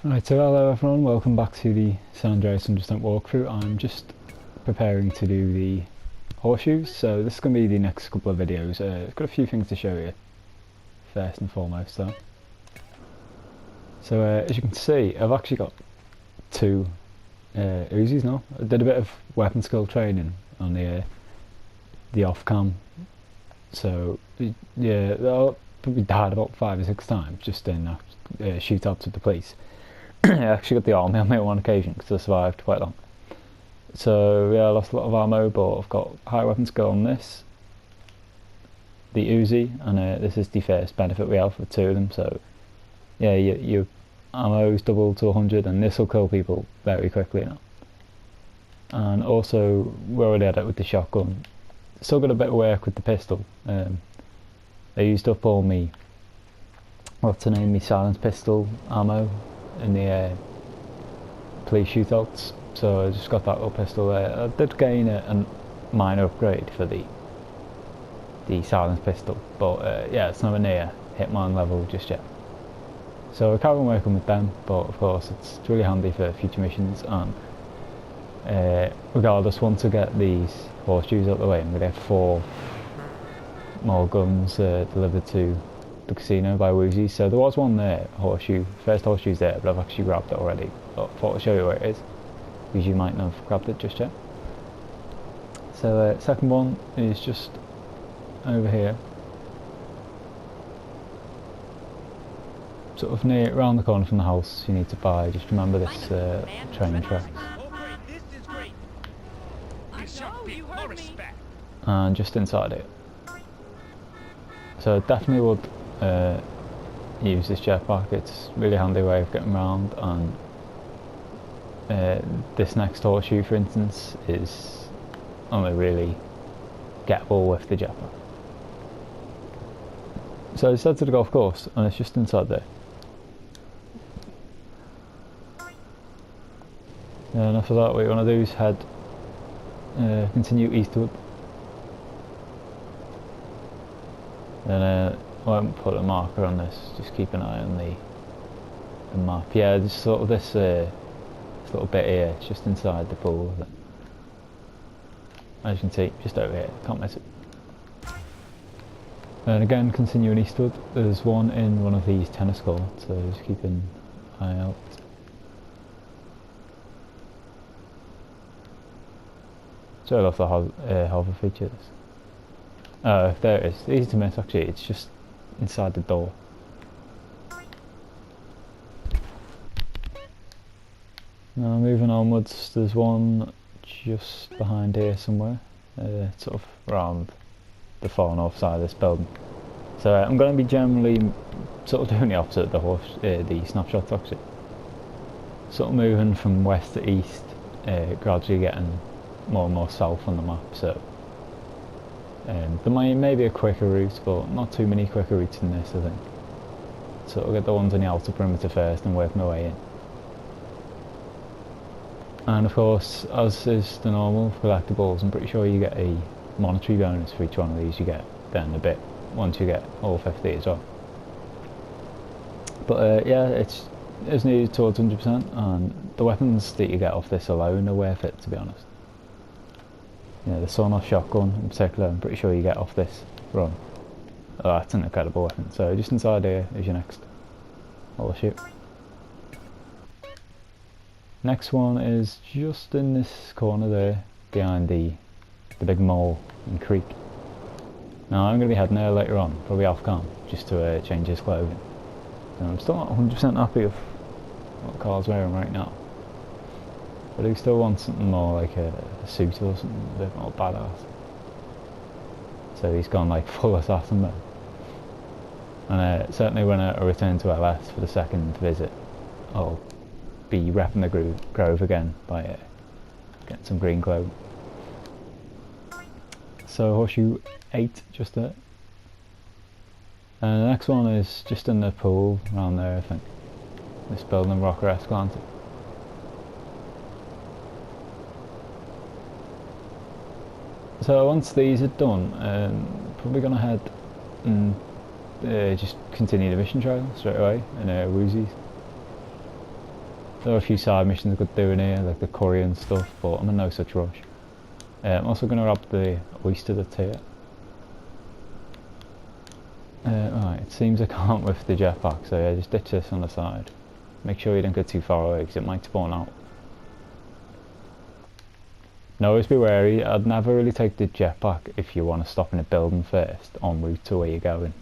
Right, so hello everyone, welcome back to the San Andreas Understand walkthrough. I'm just preparing to do the horseshoes, so this is going to be the next couple of videos. I've got a few things to show you, first and foremost though. So as you can see, I've actually got two Uzis now. I did a bit of weapon skill training on the off-cam, so yeah, I probably died about 5 or 6 times just in shootouts with the police. I actually got the army on me on one occasion because I survived quite long. So yeah, I lost a lot of ammo, but I've got high weapon skill on this, the Uzi, and this is the first benefit we have for 2 of them. So yeah, your ammo's doubled to 100, and this will kill people very quickly now. And also, we're already at it with the shotgun. Still got a bit of work with the pistol. I used up all me, what's the name, me silence pistol ammo in the police shootouts, so I just got that little pistol there. I did gain a minor upgrade for the silence pistol, but yeah, it's nowhere near Hitman level just yet. So I carry on working with them, but of course it's really handy for future missions. And regardless, once I get these horseshoes out of the way, I'm going to get 4 more guns delivered to the casino by Woozy. So there was one there, first horseshoe's there, but I've actually grabbed it already. But I thought I'd show you where it is, because you might not have grabbed it just yet. So the second one is just over here, sort of near around the corner from the house. You need to buy, just remember this train track. And just inside it. So I definitely would use this jetpack. It's a really handy way of getting around, and this next horseshoe, for instance, is only really gettable with the jetpack. So I just head to the golf course, and it's just inside there. And after that, what you want to do is continue eastward. And I won't put a marker on this, just keep an eye on the map. Yeah, just sort of this little bit here, it's just inside the pool. As you can see, just over here, can't miss it. And again, continuing eastward, there's one in one of these tennis courts, so just keep an eye out. So I love the hover features. Oh, there it is. Easy to miss actually, it's just inside the door. Now moving onwards, there's one just behind here somewhere, sort of around the far north side of this building. So I'm going to be generally sort of doing the opposite of the snapshots actually. Sort of moving from west to east, gradually getting more and more south on the map. So there may be a quicker route, but not too many quicker routes in this, I think. So I'll get the ones on the outer perimeter first and work my way in. And of course, as is the normal collectibles, I'm pretty sure you get a monetary bonus for each one of these. You get then a bit once you get all 50 as well. But yeah, it's needed towards 100%, and the weapons that you get off this alone are worth it, to be honest. Yeah, the sawn-off shotgun in particular, I'm pretty sure you get off this run. Oh, that's an incredible weapon. So just inside here is your next horseshoe. Next one is just in this corner there, behind the big mole and creek. Now I'm going to be heading there later on, probably off cam, just to change his clothing. And I'm still not 100% happy with what Carl's wearing right now. But I still want something more like a suit or something a bit more badass. So he's gone like full assassin mode. And certainly when I return to LS for the second visit, I'll be repping the Grove again by getting some green clothes. So horseshoe 8 just there. And the next one is just in the pool around there, I think. This building Rocker Escalante. So once these are done, probably going to head and just continue the mission trail straight away in Woozies. There are a few side missions I could do in here, like the curry and stuff, but I'm in no such rush. I'm also going to rob the oyster that's here. Right, it seems I can't lift the jetpack, so yeah, just ditch this on the side. Make sure you don't get too far away because it might spawn out. Now always be wary, I'd never really take the jetpack if you want to stop in a building first en route to where you're going,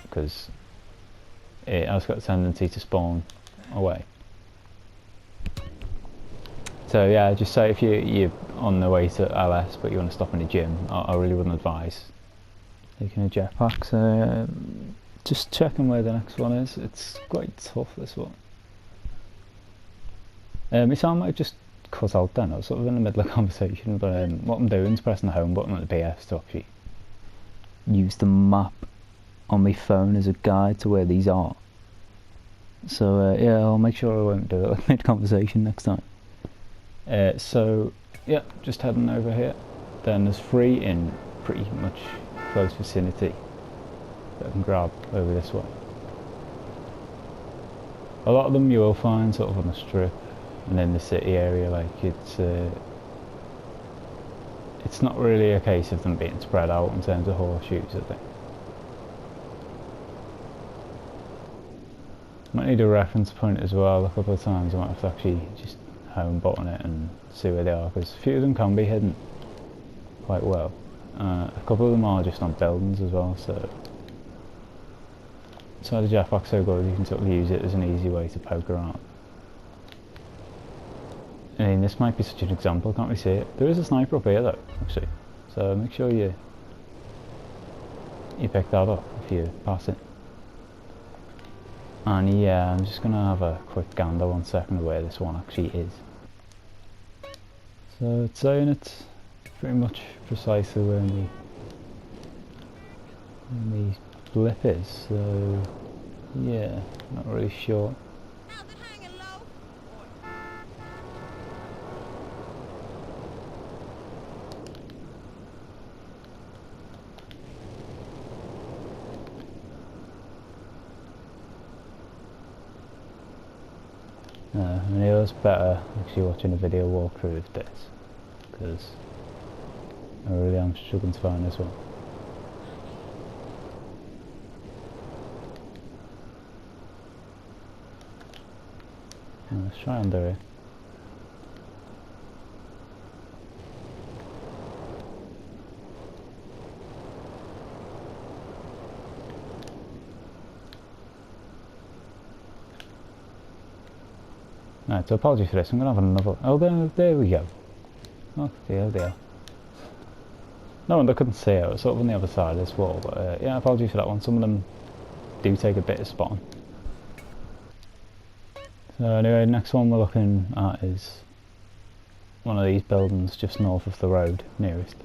because it has got a tendency to spawn away. So yeah, just say if you're on the way to LS but you want to stop in a gym, I really wouldn't advise taking a jetpack. So just checking where the next one is. It's quite tough, this one. My sound might just cut out then. I was sort of in the middle of a conversation, but what I'm doing is pressing the home button at the PS to actually use the map on my phone as a guide to where these are. So yeah, I'll make sure I won't do it mid-conversation next time. So yeah, just heading over here. Then there's 3 in pretty much close vicinity that I can grab over this way. A lot of them you will find sort of on the strip and in the city area. Like it's not really a case of them being spread out in terms of horseshoes, I think. Might need a reference point as well. A couple of times I might have to actually just home button it and see where they are, because a few of them can be hidden quite well. A couple of them are just on buildings as well, so the jetpack's so good you can sort of use it as an easy way to poke around. I mean, this might be such an example, can't we see it? There is a sniper up here though, actually, so make sure you pick that up if you pass it. And yeah, I'm just gonna have a quick gander 1 second where this one actually is. So it's saying it's pretty much precisely where the blip is, so yeah, not really sure. I mean, it was better actually watching a video walkthrough of this, because I really am struggling to find this one. Let's try under here. Right, so apologies for this, I'm going to have another... Oh, there we go. Oh dear. No wonder I couldn't see it, I was sort of on the other side of this wall, but yeah, apologies for that one. Some of them do take a bit of spotting. So anyway, next one we're looking at is one of these buildings just north of the road, nearest.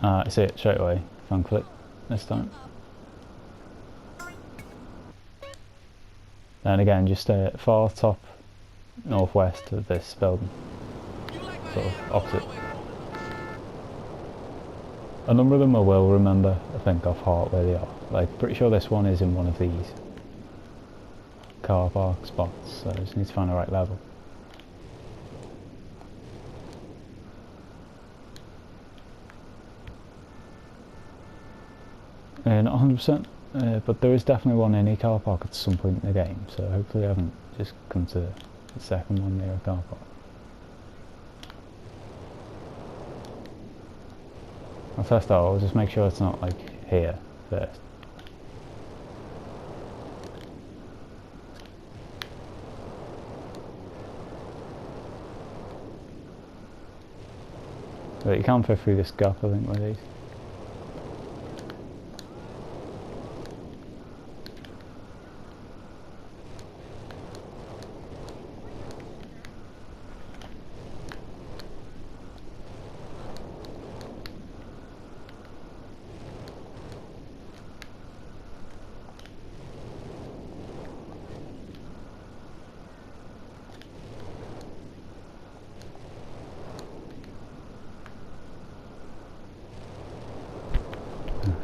I see it straight away, thankfully, this time. Then again, just far top northwest of this building, sort of opposite. A number of them I will remember, I think, off heart where they are. Like, pretty sure this one is in one of these car park spots, so I just need to find the right level. Not 100%. But there is definitely one in a car park at some point in the game, so hopefully I haven't just come to the second one near a car park. I'll test out, I'll just make sure it's not like here first. But you can't fit through this gap, I think, with these.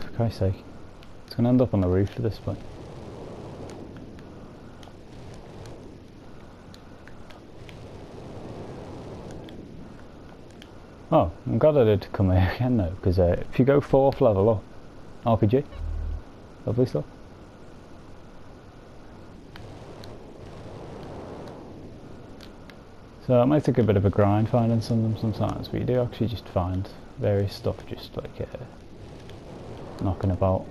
For Christ's sake. It's going to end up on the roof at this point. Oh, I'm glad I did come here again though, because if you go 4th level up, RPG, lovely stuff. So it might take a bit of a grind finding some of them sometimes, but you do actually just find various stuff just like knocking about.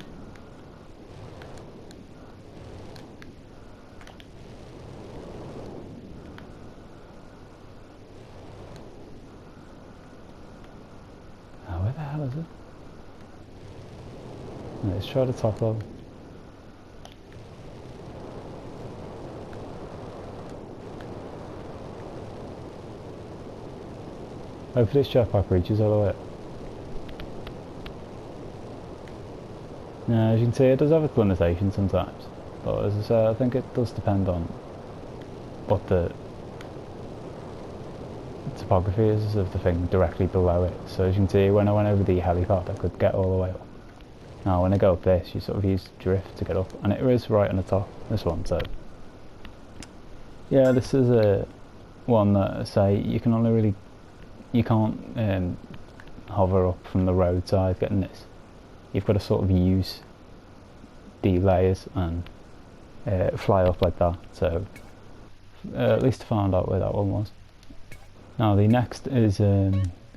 Oh, where the hell is it? Let's try the top level. Hopefully this jetpack reaches all the way up. Now, as you can see, it does have its limitations sometimes, but as I say, I think it does depend on what the topography is of the thing directly below it. So as you can see, when I went over the helipad, I could get all the way up. Now when I go up this, you sort of use drift to get up, and it is right on the top, this one, so yeah, this is a one that I say you can only really, you can't hover up from the roadside getting this. You've got to sort of use the layers and fly up like that, so at least I found out where that one was. Now the next is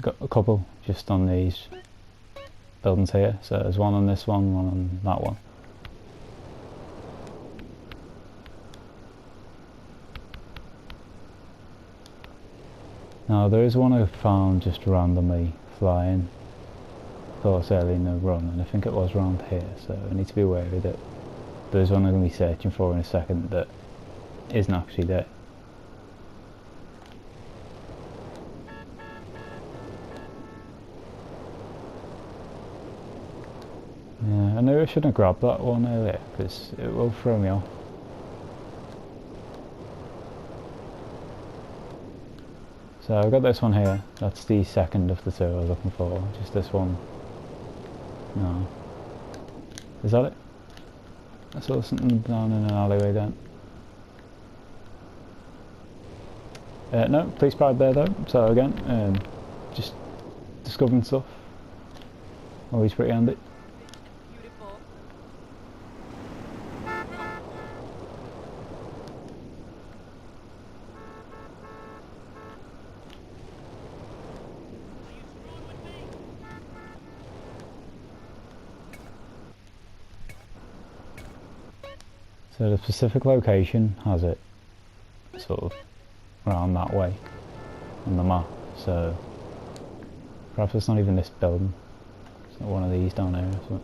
got a couple just on these buildings here, so there's one on this one on that one. Now there is one I found just randomly flying, of course early in the run, and I think it was around here, so I need to be aware of it. There's one I'm going to be searching for in a second that isn't actually there. Yeah, I knew I shouldn't have grabbed that one earlier because it will throw me off. So I've got this one here, that's the second of the two I was looking for, just this one. No. Is that it? I saw something down in an alleyway then. No, police pad there though, so again, just discovering stuff. Always pretty handy. So the specific location has it sort of around that way on the map, so perhaps it's not even this building, it's not one of these down here or something.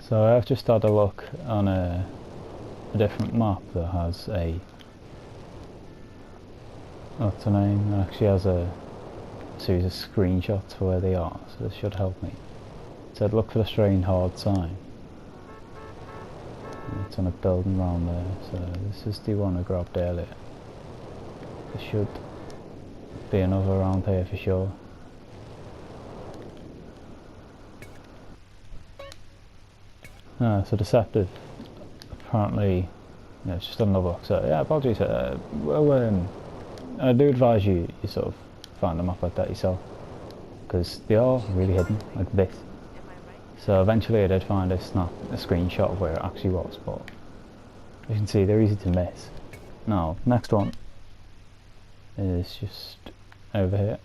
So I've just had a look on a different map that has a, what's the name, it actually has a series of screenshots for where they are, so this should help me. It said look for the strain hard sign. And it's on a building around there, so this is the one I grabbed earlier. There should be another around here for sure. So deceptive. Apparently, yeah, it's just another book. So yeah, apologies. Well, I do advise you sort of find them up like that yourself, because they are really hidden, like this. So eventually, I did find a screenshot of where it actually was, but as you can see, they're easy to miss. Now, next one is just over here.